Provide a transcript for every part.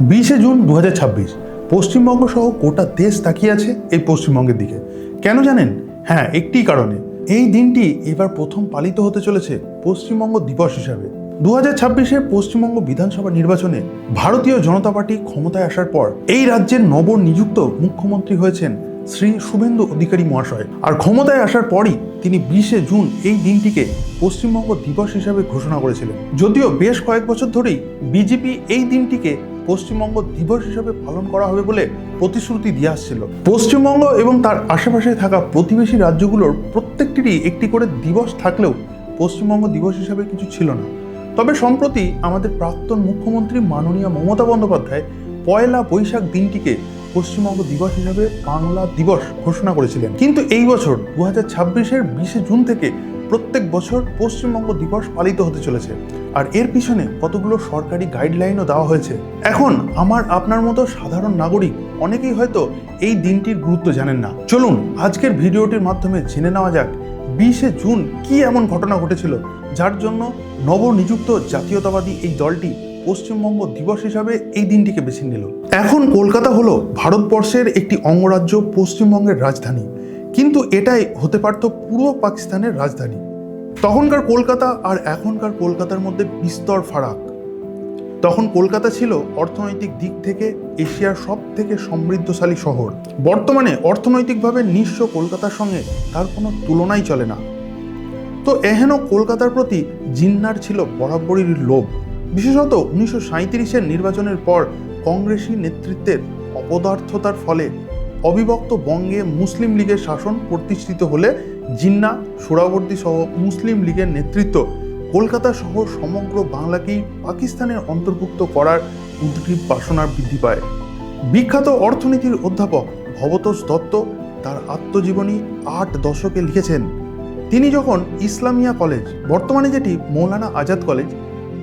20 June 2026 Paschimbanga সহ গোটা দেশ তাকিয়ে আছে এই পশ্চিমবঙ্গের দিকে। কেন জানেন? হ্যাঁ, একটি কারণে। এই দিনটি এবার প্রথম পালিত হতে চলেছে পশ্চিমবঙ্গ দিবস হিসাবে। 2026-এর পশ্চিমবঙ্গ বিধানসভা নির্বাচনে ভারতীয় জনতা পার্টি ক্ষমতায় আসার পর এই রাজ্যের নবনিযুক্ত মুখ্যমন্ত্রী হয়েছেন শ্রী শুভেন্দু অধিকারী মহাশয়। আর ক্ষমতায় আসার পরই তিনি 20 জুন এই দিনটিকে পশ্চিমবঙ্গ দিবস হিসাবে ঘোষণা করেছিলেন। যদিও বেশ কয়েক বছর ধরেই বিজেপি এই দিনটিকে পশ্চিমবঙ্গ দিবস হিসাবে পালন করা হবে বলে প্রতিশ্রুতি দিয়ে আসছিল। পশ্চিমবঙ্গ এবং তার আশেপাশে থাকা প্রতিবেশী রাজ্যগুলোর প্রত্যেকটিরই একটি করে দিবস থাকলেও পশ্চিমবঙ্গ দিবস হিসাবে কিছু ছিল না। তবে সম্প্রতি আমাদের প্রাক্তন মুখ্যমন্ত্রী মাননীয় মমতা বন্দ্যোপাধ্যায় 1 বৈশাখ দিনটিকে পশ্চিমবঙ্গ দিবস হিসাবে বাংলা দিবস ঘোষণা করেছিলেন। কিন্তু এই বছর 2026-এর 20 জুন থেকে প্রত্যেক বছর পশ্চিমবঙ্গ দিবস পালিত হতে চলেছে। আর এর পিছনে কতগুলো সরকারি গাইডলাইনও দেওয়া হয়েছে। এখন আমার আপনার মতো সাধারণ নাগরিক অনেকেই হয়তো এই দিনটির গুরুত্ব জানেন না। চলুন আজকের ভিডিওটির মাধ্যমে জেনে নেওয়া যাক 20 জুন কি এমন ঘটনা ঘটেছিল যার জন্য নবনিযুক্ত জাতীয়তাবাদী এই দলটি পশ্চিমবঙ্গ দিবস হিসাবে এই দিনটিকে বেছে নিল। এখন কলকাতা হলো ভারতবর্ষের একটি অঙ্গরাজ্য পশ্চিমবঙ্গের রাজধানী, কিন্তু এটাই হতে পারত পূর্ব পাকিস্তানের রাজধানী। তখনকার কলকাতা আর এখনকার কলকাতার মধ্যে বিস্তর ফারাক। তখন কলকাতা ছিল অর্থনৈতিক দিক থেকে এশিয়ার সব থেকে সমৃদ্ধশালী শহর। বর্তমানে অর্থনৈতিকভাবে নিঃস্ব কলকাতার সঙ্গে তার কোনো তুলনাই চলে না। তো এহেন কলকাতার প্রতি জিন্নার ছিল বরাবরই লোভ। বিশেষত 1937-এর নির্বাচনের পর কংগ্রেসি নেতৃত্বের অপদার্থতার ফলে অবিভক্ত বঙ্গে মুসলিম লীগের শাসন প্রতিষ্ঠিত হলে জিন্না, সোহরাওয়ার্দী সহ মুসলিম লীগের নেতৃত্ব কলকাতা সহ সমগ্র বাংলাকেই পাকিস্তানের অন্তর্ভুক্ত করার উদ্গ্রীব বাসনা বৃদ্ধি পায়। বিখ্যাত অর্থনীতির অধ্যাপক ভবতোষ দত্ত তার আত্মজীবনী 8 দশকে লিখেছেন, তিনি যখন ইসলামিয়া কলেজ, বর্তমানে যেটি মৌলানা আজাদ কলেজ,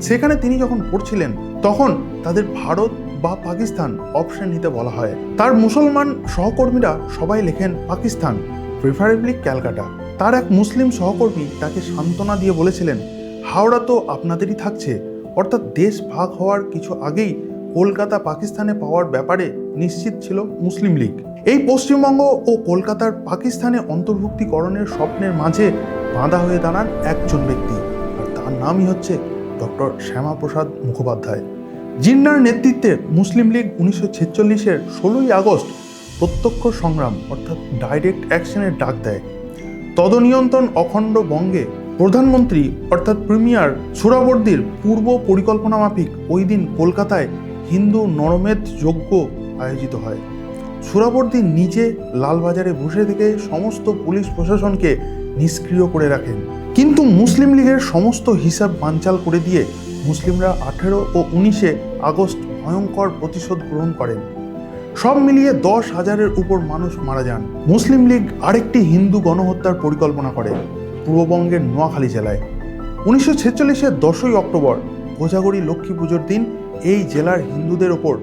সেখানে তিনি যখন পড়ছিলেন তখন তাদের ভারত বা পাকিস্তান অপশন নিতে বলা হয়। তার মুসলমান সহকর্মীরা সবাই লেখেন পাকিস্তান, প্রিফারেবলি ক্যালকাটা। তার এক মুসলিম সহকর্মী তাকে সান্ত্বনা দিয়ে বলেছিলেন, হাওড়া তো আপনাদেরই থাকছে, অর্থাৎ দেশ ভাগ হওয়ার কিছু আগেই কলকাতা পাকিস্তানে পাওয়ার ব্যাপারে নিশ্চিত ছিল মুসলিম লীগ। এই পশ্চিমবঙ্গ ও কলকাতার পাকিস্তানে অন্তর্ভুক্তিকরণের স্বপ্নের মাঝে বাঁধা হয়ে দাঁড়ান একজন ব্যক্তি, আর তার নামই হচ্ছে ডক্টর শ্যামাপ্রসাদ মুখোপাধ্যায়। জিন্নার নেতৃত্বে মুসলিম লীগ 1946-এর 16ই আগস্ট প্রত্যক্ষ সংগ্রাম অর্থাৎ ডাইরেক্ট অ্যাকশনের ডাক দেয়। তদনিয়ন্ত্রণ অখণ্ড বঙ্গে প্রধানমন্ত্রী অর্থাৎ প্রিমিয়ার সোহরাওয়ার্দীর পূর্ব পরিকল্পনা মাফিক ওই দিন কলকাতায় হিন্দু নরমেধ যজ্ঞ আয়োজিত হয়। সোহরাওয়ার্দী নিজে লালবাজারে বসে থেকে সমস্ত পুলিশ প্রশাসনকে নিষ্ক্রিয় করে রাখেন। কিন্তু মুসলিম লীগের সমস্ত হিসাব বানচাল করে দিয়ে মুসলিমরা 18 ও 19 আগস্ট ভয়ঙ্কর প্রতিশোধ গ্রহণ করেন। সব মিলিয়ে 10,000-এর উপর মানুষ মারা যান। মুসলিম লীগ আরেকটি হিন্দু গণহত্যার পরিকল্পনা করে পূর্ববঙ্গের নোয়াখালী জেলায়। 1946-এর 10ই অক্টোবর কোজাগরী লক্ষ্মী পুজোর দিন এই জেলার হিন্দুদের ওপর,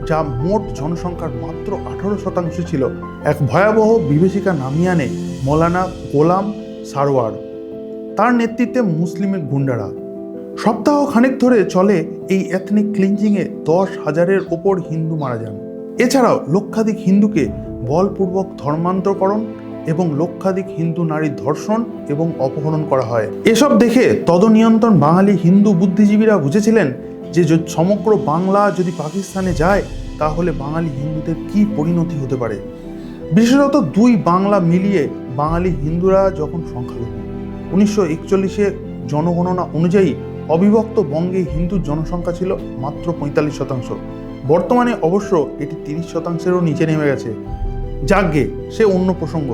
যা মোট জনসংখ্যার মাত্র 18% ছিল, এক ভয়াবহ বিভীষিকা নামিয়ে আনে মৌলানা গোলাম সারওয়ার। তার নেতৃত্বে মুসলিমের গুন্ডারা। সপ্তাহ খানেক ধরে চলে এই এথনিক ক্লিনজিংয়ে 10,000-এর ওপর হিন্দু মারা যান। এছাড়াও লক্ষাধিক হিন্দুকে বলপূর্বক ধর্মান্তরকরণ এবং লক্ষাধিক হিন্দু নারীর ধর্ষণ এবং অপহরণ করা হয়। এসব দেখে তদনিয়ন্ত্রণ বাঙালি হিন্দু বুদ্ধিজীবীরা বুঝেছিলেন যে সমগ্র বাংলা যদি পাকিস্তানে যায় তাহলে বাঙালি হিন্দুদের কি পরিণতি হতে পারে। বিশেষত 2 বাংলা মিলিয়ে বাঙালি হিন্দুরা যখন সংখ্যালঘু। 1941-এ জনগণনা অনুযায়ী অবিভক্ত বঙ্গে হিন্দু জনসংখ্যা ছিল মাত্র 45%। বর্তমানে অবশ্য এটি 30%-এরও নিচে নেমে গেছে। যাকগে, সে অন্য প্রসঙ্গ।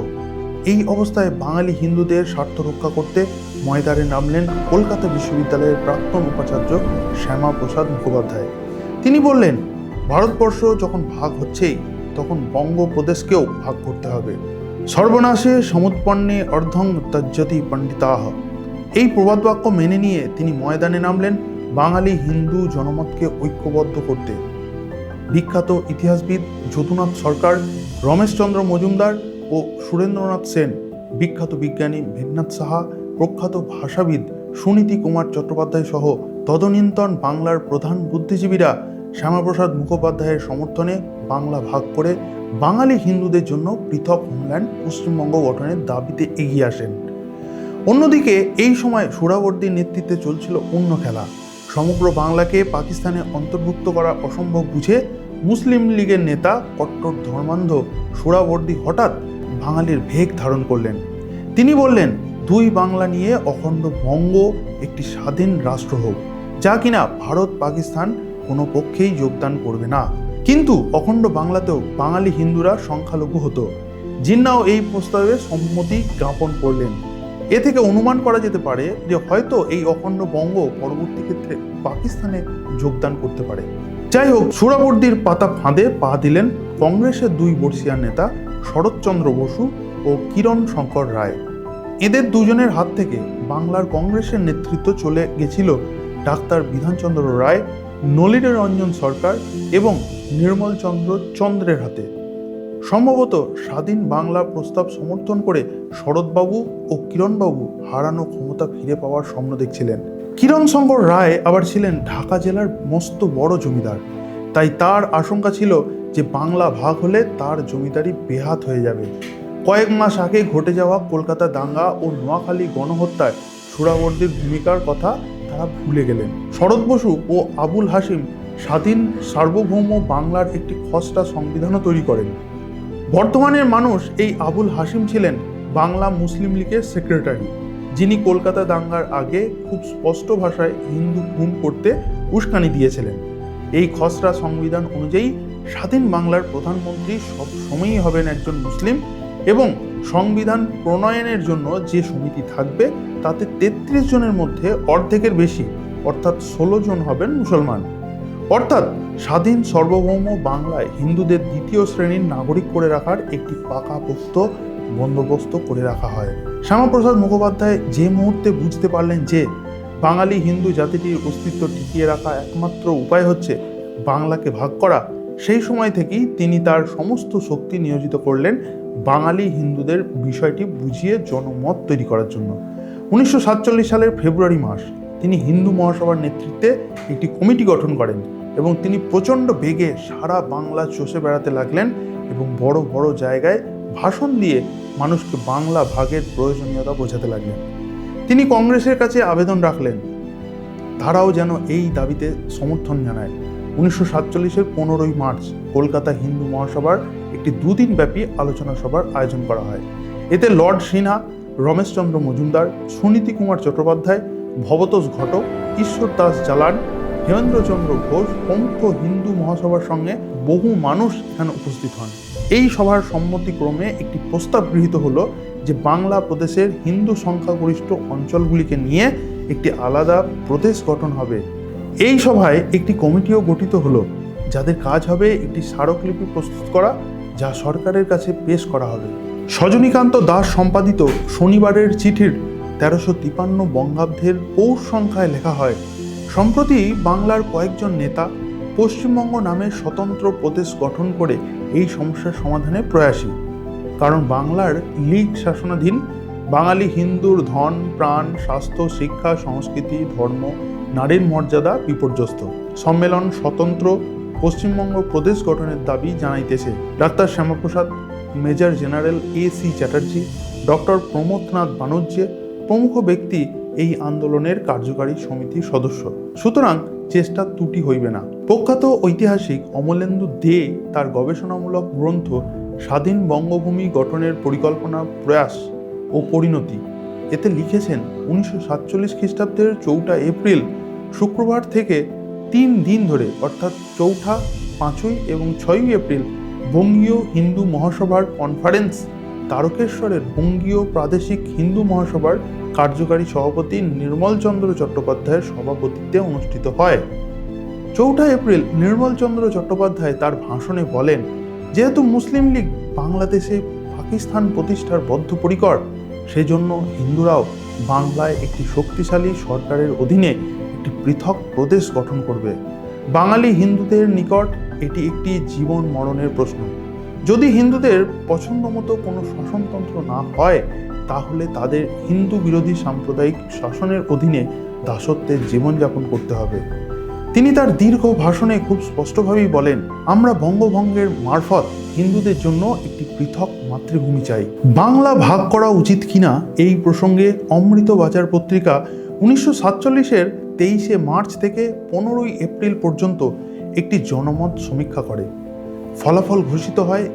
এই অবস্থায় বাঙালি হিন্দুদের স্বার্থ রক্ষা করতে ময়দানে নামলেন কলকাতা বিশ্ববিদ্যালয়ের প্রাক্তন উপাচার্য শ্যামাপ্রসাদ মুখোপাধ্যায়। তিনি বললেন, ভারতবর্ষ যখন ভাগ হচ্ছেই তখন বঙ্গপ্রদেশকেও ভাগ করতে হবে। সর্বনাশে সমুৎপন্নে অর্ধং তজ্জতি পণ্ডিতাহ। এই প্রবাদবাক্য মেনে নিয়ে তিনি ময়দানে নামলেন বাঙালি হিন্দু জনমতকে ঐক্যবদ্ধ করতে। বিখ্যাত ইতিহাসবিদ যদুনাথ সরকার, রমেশচন্দ্র মজুমদার ও সুরেন্দ্রনাথ সেন, বিখ্যাত বিজ্ঞানী মেঘনাথ সাহা, প্রখ্যাত ভাষাবিদ সুনীতি কুমার চট্টোপাধ্যায় সহ তদনীন্তন বাংলার প্রধান বুদ্ধিজীবীরা শ্যামাপ্রসাদ মুখোপাধ্যায়ের সমর্থনে বাংলা ভাগ করে বাঙালি হিন্দুদের জন্য পৃথক হোমল্যান্ড পশ্চিমবঙ্গ গঠনের দাবিতে এগিয়ে আসেন। অন্যদিকে এই সময় সোহরাওয়ার্দীর নেতৃত্বে চলছিল অন্য খেলা। সমগ্র বাংলাকে পাকিস্তানে অন্তর্ভুক্ত করা অসম্ভব বুঝে মুসলিম লীগের নেতা কট্টর ধর্মান্ধ সোহরাওয়ার্দী হঠাৎ বাঙালির ভেগ ধারণ করলেন। তিনি বললেন, দুই বাংলা নিয়ে অখণ্ড বঙ্গ একটি স্বাধীন রাষ্ট্র হোক, যা কিনা ভারত পাকিস্তান কোনো পক্ষেই যোগদান করবে না। কিন্তু অখণ্ড বাংলাতেও বাঙালি হিন্দুরা সংখ্যালঘু হতো। জিন্নাও এই প্রস্তাবে সম্মতি জ্ঞাপন করলেন। এ থেকে অনুমান করা যেতে পারে যে হয়তো এই অখণ্ড বঙ্গ পরবর্তী ক্ষেত্রে পাকিস্তানে যোগদান করতে পারে। যাই হোক, সোহরাওয়ার্দীর পাতা ফাঁদে পা দিলেন কংগ্রেসের দুই বর্ষীয়ান নেতা শরৎচন্দ্র বসু ও কিরণ শঙ্কর রায়। এদের দুজনের হাত থেকে বাংলার কংগ্রেসের নেতৃত্ব চলে গেছিল ডাক্তার বিধানচন্দ্র রায়, নলিনীরঞ্জন সরকার এবং নির্মলচন্দ্র চন্দ্রের হাতে। সম্ভবত স্বাধীন বাংলা প্রস্তাব সমর্থন করে শরৎবাবু ও কিরণবাবু হারানো ক্ষমতা ফিরে পাওয়ার স্বপ্ন দেখছিলেন। কিরণ শঙ্কর রায় আবার ছিলেন ঢাকা জেলার মস্ত বড় জমিদার, তাই তার আশঙ্কা ছিল যে বাংলা ভাগ হলে তার জমিদারি বেহাত হয়ে যাবে। কয়েক মাস আগে ঘটে যাওয়া কলকাতা দাঙ্গা ও নোয়াখালী গণহত্যায় সোহরাওয়ার্দীর ভূমিকার কথা তারা ভুলে গেলেন। শরৎ বসু ও আবুল হাসিম স্বাধীন সার্বভৌম বাংলার একটি খসড়া সংবিধানও তৈরি করেন। বর্তমানের মানুষ এই আবুল হাসিম ছিলেন বাংলা মুসলিম লীগের সেক্রেটারি, যিনি কলকাতা দাঙ্গার আগে খুব স্পষ্ট ভাষায় হিন্দু খুন করতে উস্কানি দিয়েছিলেন। এই খসড়া সংবিধান অনুযায়ী স্বাধীন বাংলার প্রধানমন্ত্রী সব সময়ই হবেন একজন মুসলিম এবং সংবিধান প্রণয়নের জন্য যে সমিতি থাকবে তাতে 33 জনের মধ্যে অর্ধেকের বেশি অর্থাৎ 16 জন হবেন মুসলমান। অর্থাৎ স্বাধীন সার্বভৌম বাংলায় হিন্দুদের দ্বিতীয় শ্রেণীর নাগরিক করে রাখার একটি পাকাপোক্ত বন্দোবস্ত করে রাখা হয়। শ্যামাপ্রসাদ মুখোপাধ্যায় যে মুহূর্তে বুঝতে পারলেন যে বাঙালি হিন্দু জাতিটির অস্তিত্ব টিকিয়ে রাখা একমাত্র উপায় হচ্ছে বাংলাকে ভাগ করা, সেই সময় থেকেই তিনি তার সমস্ত শক্তি নিয়োজিত করলেন বাঙালি হিন্দুদের বিষয়টি বুঝিয়ে জনমত তৈরি করার জন্য। 1947 সালের ফেব্রুয়ারি মাস তিনি হিন্দু মহাসভার নেতৃত্বে একটি কমিটি গঠন করেন এবং তিনি প্রচণ্ড বেগে সারা বাংলা চষে বেড়াতে লাগলেন এবং বড় বড় জায়গায় ভাষণ দিয়ে মানুষকে বাংলা ভাগের প্রয়োজনীয়তা বোঝাতে লাগলেন। তিনি কংগ্রেসের কাছে আবেদন রাখলেন তারাও যেন এই দাবিতে সমর্থন জানায়। 1947-এর 15ই মার্চ কলকাতা হিন্দু মহাসভার একটি দুদিন ব্যাপী আলোচনা সভার আয়োজন করা হয়। এতে লর্ড সিনহা, রমেশচন্দ্র মজুমদার, সুনীতি কুমার চট্টোপাধ্যায়, ভবতোষ ঘটক, ঈশ্বর দাস জালান, হেমেন্দ্রচন্দ্র ঘোষ প্রমুখ হিন্দু মহাসভার সঙ্গে বহু মানুষ এখানে উপস্থিত হন। এই সভার সম্মতিক্রমে একটি প্রস্তাব গৃহীত হলো যে বাংলা প্রদেশের হিন্দু সংখ্যাগরিষ্ঠ অঞ্চলগুলিকে নিয়ে একটি আলাদা প্রদেশ গঠন হবে। এই সভায় একটি কমিটিও গঠিত হলো যাদের কাজ হবে একটি স্মারকলিপি প্রস্তুত করা, যা সরকারের কাছে পেশ করা হবে। সজনীকান্ত দাস সম্পাদিত শনিবারের চিঠির 1353 বঙ্গাব্দের পৌষ সংখ্যায় লেখা হয়, সম্প্রতি বাংলার কয়েকজন নেতা পশ্চিমবঙ্গ নামে স্বতন্ত্র প্রদেশ গঠন করে এই সমস্যার সমাধানে প্রয়াসী। কারণ বাংলার লীগ শাসনাধীন বাঙালি হিন্দুর ধন, প্রাণ, স্বাস্থ্য, শিক্ষা, সংস্কৃতি, ধর্ম, নারীর মর্যাদা বিপর্যস্ত। সম্মেলন স্বতন্ত্র পশ্চিমবঙ্গ প্রদেশ গঠনের দাবি জানাইতেছে। Doctor Shyamaprasad, major general A.C. Chatterjee, doctor Pramodnath Banerjee প্রমুখ ব্যক্তি এই আন্দোলনের কার্যকারী সমিতির সদস্য। সুতরাং চেষ্টা ত্রুটি হইবে না। প্রখ্যাত ঐতিহাসিক অমলেন্দু দে তার গবেষণামূলক গ্রন্থ স্বাধীন বঙ্গভূমি গঠনের পরিকল্পনা, প্রয়াস ও পরিণতি এতে লিখেছেন 1947 খ্রিস্টাব্দের 4 এপ্রিল শুক্রবার থেকে 3 দিন ধরে অর্থাৎ 4, 5 এবং 6 এপ্রিল বঙ্গীয় হিন্দু মহাসভার কনফারেন্স তারকেশ্বরের বঙ্গীয় প্রাদেশিক হিন্দু মহাসভার কার্যকারী সভাপতি নির্মলচন্দ্র চট্টোপাধ্যায়ের সভাপতিত্বে অনুষ্ঠিত হয়। 4 এপ্রিল নির্মলচন্দ্র চট্টোপাধ্যায় তার ভাষণে বলেন, যেহেতু মুসলিম লীগ বাংলাদেশে পাকিস্তান প্রতিষ্ঠার বদ্ধপরিকর, সেজন্য হিন্দুরাও বাংলায় একটি শক্তিশালী সরকারের অধীনে একটি পৃথক প্রদেশ গঠন করবে। বাঙালি হিন্দুদের নিকট এটি একটি জীবন মরণের প্রশ্ন। যদি হিন্দুদের পছন্দ মতো কোনো শাসনতন্ত্র না হয়, তাহলে তাদের হিন্দু বিরোধী সাম্প্রদায়িক শাসনের অধীনে দাসত্বের জীবনযাপন করতে হবে। তিনি তার দীর্ঘ ভাষণে খুব স্পষ্টভাবেই বলেন, আমরা বঙ্গভঙ্গের মারফত হিন্দুদের জন্য একটি পৃথক মাতৃভূমি চাই। বাংলা ভাগ করা উচিত কিনা এই প্রসঙ্গে অমৃত বাজার পত্রিকা 1947-এর 23শে মার্চ থেকে 15ই এপ্রিল পর্যন্ত একটি জনমত সমীক্ষা করে। ফলাফল ঘোষিত হয়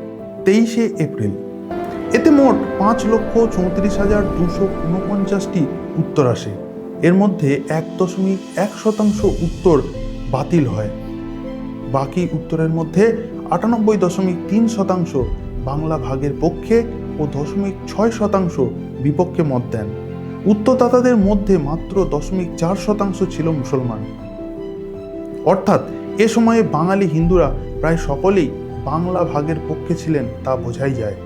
23শে এপ্রিল। এতে মোট 5,34,249টি উত্তর আসে। এর মধ্যে 1.1% উত্তর বাতিল হয়। বাকি উত্তরের মধ্যে 98.3% বাংলা ভাগের পক্ষে ও 0.6% বিপক্ষে মত দেন। উত্তরদাতাদের মধ্যে মাত্র 0.4% ছিল মুসলমান। অর্থাৎ এ সময়ে বাঙালি হিন্দুরা প্রায় সকলেই বাংলা ভাগের পক্ষে ছিলেন, তা বোঝাই যায়।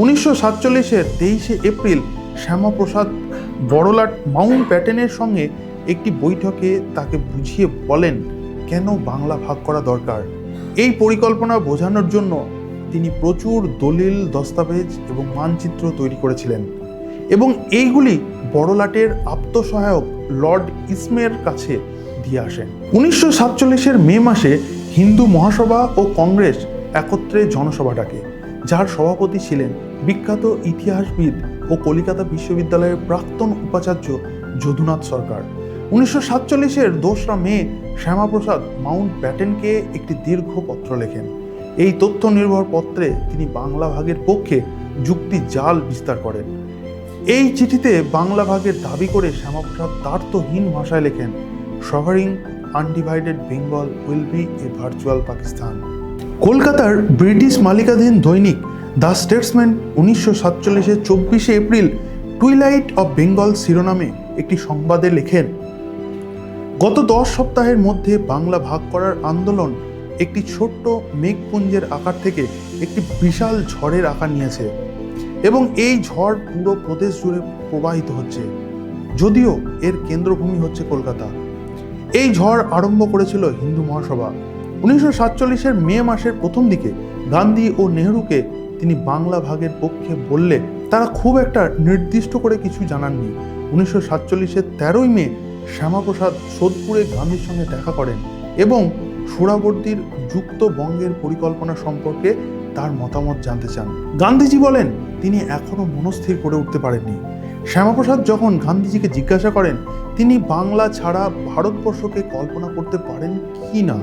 1947-এর 23শে এপ্রিল শ্যামাপ্রসাদ বড়লাট মাউন্ট ব্যাটেনের সঙ্গে একটি বৈঠকে তাকে বুঝিয়ে বলেন কেন বাংলা ভাগ করা দরকার। এই পরিকল্পনা বোঝানোর জন্য তিনি প্রচুর দলিল, দস্তাবেজ এবং মানচিত্র তৈরি করেছিলেন এবং এইগুলি বড়লাটের আত্মসহায়ক লর্ড ইসমের কাছে দিয়ে আসেন। 1947-এর মে মাসে হিন্দু মহাসভা ও কংগ্রেস একত্রে জনসভা ডাকে, যার সভাপতি ছিলেন বিখ্যাত ইতিহাসবিদ ও কলিকাতা বিশ্ববিদ্যালয়ের প্রাক্তন উপাচার্য যদুনাথ সরকার। 1947-এর 2রা মে শ্যামাপ্রসাদ মাউন্ট ব্যাটেনকে একটি দীর্ঘ পত্র লেখেন। এই তথ্য নির্ভর পত্রে তিনি বাংলা ভাগের পক্ষে যুক্তি জাল বিস্তার করেন। এই চিঠিতে বাংলা ভাগের দাবি করে শ্যামাপ্রসাদ দ্বার্থহীন ভাষায় লেখেন, severing undivided Bengal will be a virtual Pakistan. কলকাতার ব্রিটিশ মালিকাধীন দৈনিক দ্য স্টেটসম্যান 1947-এর 24শে এপ্রিল টুইলাইট অফ বেঙ্গল শিরোনামে একটি সংবাদে লেখেন, গত 10 সপ্তাহের মধ্যে বাংলা ভাগ করার আন্দোলন একটি ছোট্ট মেঘপুঞ্জের আকার থেকে একটি বিশাল ঝড়ের আকার নিয়েছে এবং এই ঝড় পুরো প্রদেশ জুড়ে প্রবাহিত হচ্ছে, যদিও এর কেন্দ্রভূমি হচ্ছে কলকাতা। এই ঝড় আরম্ভ করেছিল হিন্দু মহাসভা। 1947-এর মে মাসের প্রথম দিকে গান্ধী ও নেহরুকে তিনি বাংলা ভাগের পক্ষে বললে তারা খুব একটা নির্দিষ্ট করে কিছু জানাননি। 1947-এর 13ই মে শ্যামাপ্রসাদ সোদপুরে গান্ধীর সঙ্গে দেখা করেন এবং সোহরাওয়ার্দীর যুক্ত বঙ্গের পরিকল্পনা সম্পর্কে তার মতামত জানতে চান। গান্ধীজি বলেন তিনি এখনো মনস্থির করে উঠতে পারেননি। শ্যামাপ্রসাদ যখন গান্ধীজিকে জিজ্ঞাসা করেন তিনি বাংলা ছাড়া ভারতবর্ষকে কল্পনা করতে পারেন কি না,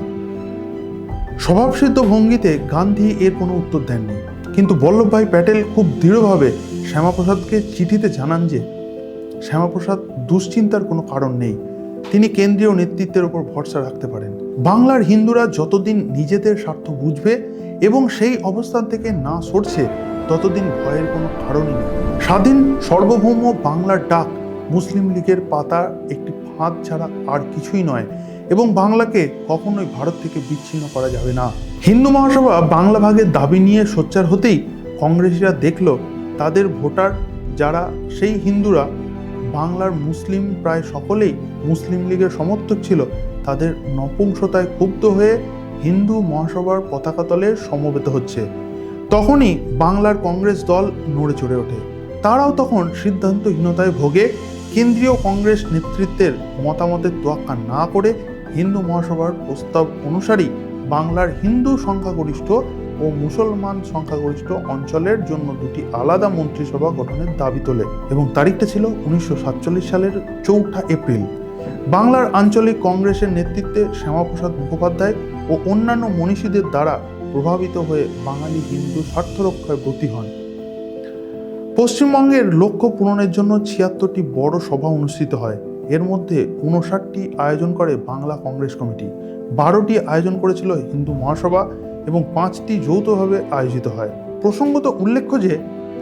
স্বভাবসিদ্ধ ভঙ্গিতে গান্ধী এর কোনো উত্তর দেননি। কিন্তু বল্লভভাই প্যাটেল খুব দৃঢ়ভাবে শ্যামাপ্রসাদকে চিঠিতে জানান যে শ্যামাপ্রসাদ দুশ্চিন্তার কোনো কারণ নেই, তিনি কেন্দ্রীয় নেতৃত্বের উপর ভরসা রাখতে পারেন। বাংলার হিন্দুরা যতদিন নিজেদের স্বার্থ বুঝবে এবং সেই অবস্থান থেকে না সরছে ততদিন ভয়ের কোনো কারণই নেই। স্বাধীন সার্বভৌম বাংলার ডাক মুসলিম লীগের পাতা একটি ফাঁদ ছাড়া আর কিছুই নয় এবং বাংলাকে কখনোই ভারত থেকে বিচ্ছিন্ন করা যাবে না। হিন্দু মহাসভা বাংলা ভাগের দাবি নিয়ে সোচ্চার হতেই কংগ্রেসীরা দেখল তাদের ভোটার যারা সেই হিন্দুরা বাংলার মুসলিম প্রায় সকলেই মুসলিম লীগের সমর্থক ছিল, তাদের নপুংসতায় ক্ষুব্ধ হয়ে হিন্দু মহাসভার পতাকা তলে সমবেত হচ্ছে। তখনই বাংলার কংগ্রেস দল নড়ে চড়ে ওঠে। তারাও তখন সিদ্ধান্তহীনতায় ভোগে কেন্দ্রীয় কংগ্রেস নেতৃত্বের মতামতের তোয়াক্কা না করে হিন্দু মহাসভার প্রস্তাব অনুসারেই বাংলার হিন্দু সংখ্যাগরিষ্ঠ ও মুসলমান সংখ্যাগরিষ্ঠ অঞ্চলের জন্য দুটি আলাদা মন্ত্রিসভা গঠনের দাবি তোলে এবং তারিখটা ছিল 1947 সালের 4 এপ্রিল। বাংলার আঞ্চলিক কংগ্রেসের নেতৃত্বে শ্যামাপ্রসাদ মুখোপাধ্যায় ও অন্যান্য মনীষীদের দ্বারা প্রভাবিত হয়ে বাঙালি হিন্দু স্বার্থ রক্ষায় ব্রতী হন। পশ্চিমবঙ্গের লক্ষ্য পূরণের জন্য 76টি বড় সভা অনুষ্ঠিত হয়। এর মধ্যে 59টি আয়োজন করে বাংলা কংগ্রেস কমিটি, 12টি আয়োজন করেছিল হিন্দু মহাসভা এবং 5টি যৌথভাবে আয়োজিত হয়। প্রসঙ্গত উল্লেখ্য যে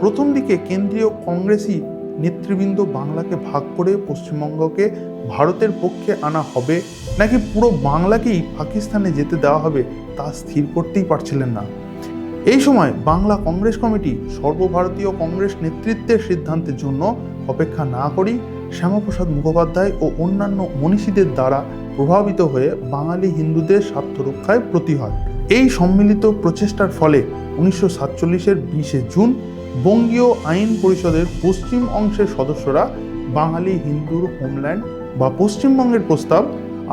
প্রথম দিকে কেন্দ্রীয় কংগ্রেসি নেতৃবৃন্দ বাংলাকে ভাগ করে পশ্চিমবঙ্গকে ভারতের পক্ষে আনা হবে নাকি পুরো বাংলাকেই পাকিস্তানে যেতে দেওয়া হবে তা স্থির করতেই পারছিলেন না। এই সময় বাংলা কংগ্রেস কমিটি সর্বভারতীয় কংগ্রেস নেতৃত্বের সিদ্ধান্তের জন্য অপেক্ষা না করেই শ্যামাপ্রসাদ মুখোপাধ্যায় ও অন্যান্য মনীষীদের দ্বারা প্রভাবিত হয়ে বাঙালি হিন্দুদের স্বার্থ রক্ষায় ব্রতী হয়। এই সম্মিলিত প্রচেষ্টার ফলে 1947-এর 20শে জুন বঙ্গীয় আইন পরিষদের পশ্চিম অংশের সদস্যরা বাঙালি হিন্দুর হোমল্যান্ড বা পশ্চিমবঙ্গের প্রস্তাব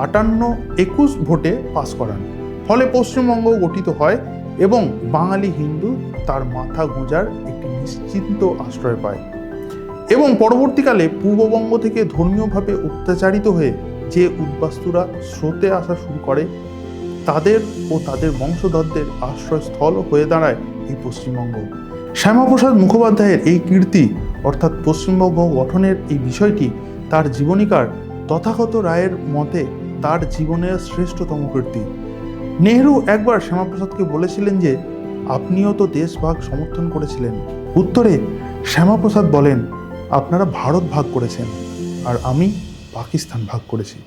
58-21 ভোটে পাস করান। ফলে পশ্চিমবঙ্গ গঠিত হয় এবং বাঙালি হিন্দু তার মাথা গোঁজার একটি নিশ্চিন্ত আশ্রয় পায়। এবং পরবর্তীকালে পূর্ববঙ্গ থেকে ধর্মীয়ভাবে অত্যাচারিত হয়ে যে উদ্বাস্তুরা স্রোতে আসা শুরু করে তাদের ও তাদের বংশধরদের আশ্রয়স্থল হয়ে দাঁড়ায় এই পশ্চিমবঙ্গ। শ্যামাপ্রসাদ মুখোপাধ্যায়ের এই কীর্তি অর্থাৎ পশ্চিমবঙ্গ গঠনের এই বিষয়টি তার জীবনীকার তথাগত রায়ের মতে তার জীবনের শ্রেষ্ঠতম কীর্তি। নেহরু একবার শ্যামাপ্রসাদকে বলেছিলেন যে আপনিও তো দেশভাগ সমর্থন করেছিলেন। উত্তরে শ্যামাপ্রসাদ বলেন, আপনারা ভারত ভাগ করেছেন আর আমি পাকিস্তান ভাগ করেছি।